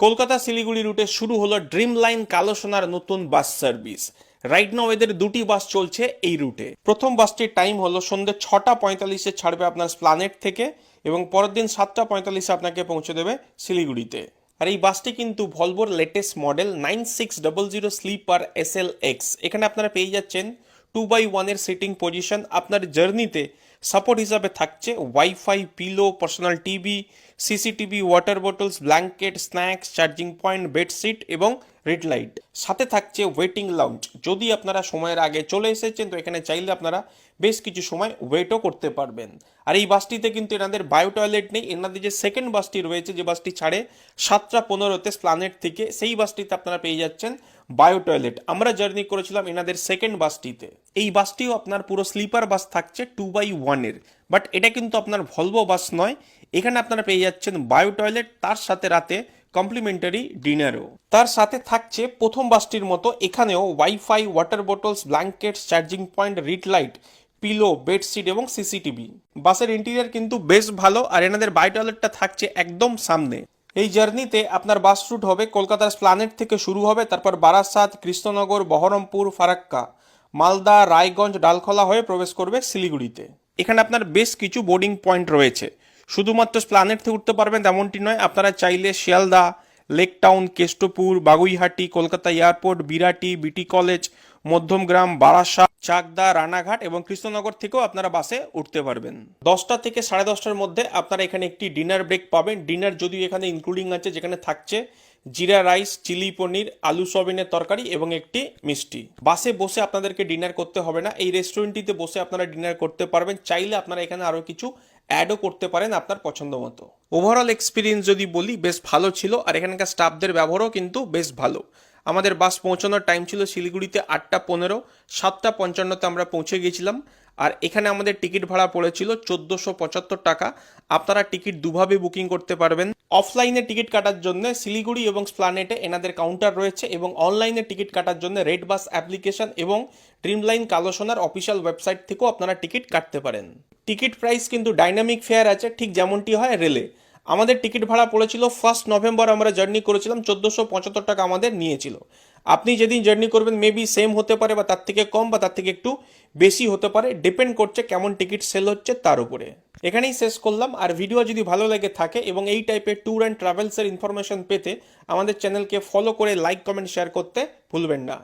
কলকাতা শিলিগুড়ি রুটে শুরু হলো ড্রিম লাইন কালো সোনার নতুন বাস সার্ভিস। রাইট নাও এদের দুটি বাস চলছে এই রুটে। প্রথম বাসটির টাইম হলো সন্ধ্যে 6:45-এ ছাড়বে আপনার স্প্লানেট থেকে এবং পরের দিন 7:45-এ আপনাকে পৌঁছে দেবে শিলিগুড়িতে। আর এই বাসটি কিন্তু ভলভোর লেটেস্ট মডেল 9600 স্লিপার SLX। এখানে আপনারা পেয়ে যাচ্ছেন 2x1 এর সিটিং পজিশন। আপনার জার্নিতে সাপোর্ট হিসাবে থাকছে wifi, pillow, personal TV, CCTV, water bottles, blanket, snacks, charging point, bedsheet এবং রেড লাইট। সাথে থাকছে ওয়েটিং লাউঞ্জ। যদি আপনারা সময়ের আগে চলে এসেছেন তো এখানে চাইলে আপনারা বেশ কিছু সময় ওয়েটও করতে পারবেন। আর এই বাসটিতে কিন্তু এনাদের বায়ো টয়লেট নেই। এনাদের যে সেকেন্ড বাসটি রয়েছে, যে বাসটি ছাড়ে 7:15-তে স্প্লানেট থেকে, সেই বাসটিতে আপনারা পেয়ে যাচ্ছেন বায়ো টয়লেট। আমরা জার্নি করেছিলাম এনাদের সেকেন্ড বাসটিতে। এই বাসটিও আপনার পুরো স্লিপার বাস থাকছে 2x1 এর, বাট এটা কিন্তু আপনার ভলভো বাস নয়। এখানে আপনারা পেয়ে যাচ্ছেন বায়ো টয়লেট, তার সাথে রাতে কমপ্লিমেন্টারি ডিনারও। তার সাথে থাকছে প্রথম বাসটির মতো এখানেও wifi, water bottles, blankets, charging point, read light, pillow, bedsheet এবং সিসিটিভি। বাসের ইন্টেরিয়ার কিন্তু বেশ ভালো। আর এনাদের বায়ো টয়লেটটা থাকছে একদম সামনে। এই জার্নিতে আপনার বাস রুট হবে কলকাতার স্প্লানেট থেকে শুরু হবে, তারপর বারাসাত, কৃষ্ণনগর, বহরমপুর, ফারাক্কা, মালদা, রায়গঞ্জ, ডালখোলা হয়ে প্রবেশ করবে শিলিগুড়িতে। এখানে আপনার বেশ কিছু বোর্ডিং পয়েন্ট রয়েছে। শুধুমাত্র স্প্লানেট থেকে উঠতে পারবেন তেমনটি নয়, আপনারা চাইলে Sealdah, Lake Town, Kestopur, Baguiati, Kolkata airport, Birati, BT College, Madhyamgram, Barasat, Chakdah, Ranaghat এবং কৃষ্ণনগর থেকেও আপনারা বাসে উঠতে পারবেন। 10টা থেকে 10:30টার মধ্যে আপনারা এখানে একটি ডিনার ব্রেক পাবেন। ডিনার যদিও এখানে ইনক্লুডিং আছে, যেখানে থাকছে জিরা রাইস, চিলি পনির, আলু সয়াবিনের তরকারি এবং একটি মিষ্টি। বাসে বসে আপনাদেরকে ডিনার করতে হবে না, এই রেস্টুরেন্টটিতে বসে আপনারা ডিনার করতে পারবেন। চাইলে আপনারা এখানে আরও কিছু অ্যাডও করতে পারেন আপনার পছন্দ মতো। ওভারঅল এক্সপিরিয়েন্স যদি বলি, বেশ ভালো ছিল। আর এখানকার স্টাফদের ব্যবহারও কিন্তু বেশ ভালো। আমাদের বাস পৌঁছানোর টাইম ছিল শিলিগুড়িতে 8:15, 7:55-তে আমরা পৌঁছে গিয়েছিলাম। আর এখানে আমাদের টিকিট ভাড়া পড়েছিল 1475 টাকা। আপনারা টিকিট দুভাবে বুকিং করতে পারবেন। অফলাইনে টিকিট কাটার জন্য শিলিগুড়ি এবং স্প্লানেটে এনাদের কাউন্টার রয়েছে, এবং অনলাইনে টিকিট কাটার জন্য রেড বাস অ্যাপ্লিকেশন এবং ড্রিমলাইন কালো সোনার অফিসিয়াল ওয়েবসাইট থেকেও আপনারা টিকিট কাটতে পারেন। টিকিট প্রাইস কিন্তু ডাইনামিক ফেয়ার আছে, ঠিক যেমনটি হয় রেলে। আমাদের টিকিট ভাড়া পড়েছিল 1 নভেম্বর, আমরা জার্নি করেছিলাম, 1475 টাকা আমাদের নিয়েছিল। আপনি যেদিন জার্নি করবেন মেবি সেম হতে পারে, বা তার থেকে কম, বা তার থেকে একটু বেশি হতে পারে, ডিপেন্ড করছে কেমন টিকিট সেল হচ্ছে তার উপরে। এখানেই শেষ করলাম। আর ভিডিও যদি ভালো লেগে থাকে এবং এই টাইপের ট্যুর অ্যান্ড ট্রাভেলসের ইনফরমেশন পেতে আমাদের চ্যানেলকে ফলো করে লাইক, কমেন্ট, শেয়ার করতে ভুলবেন না।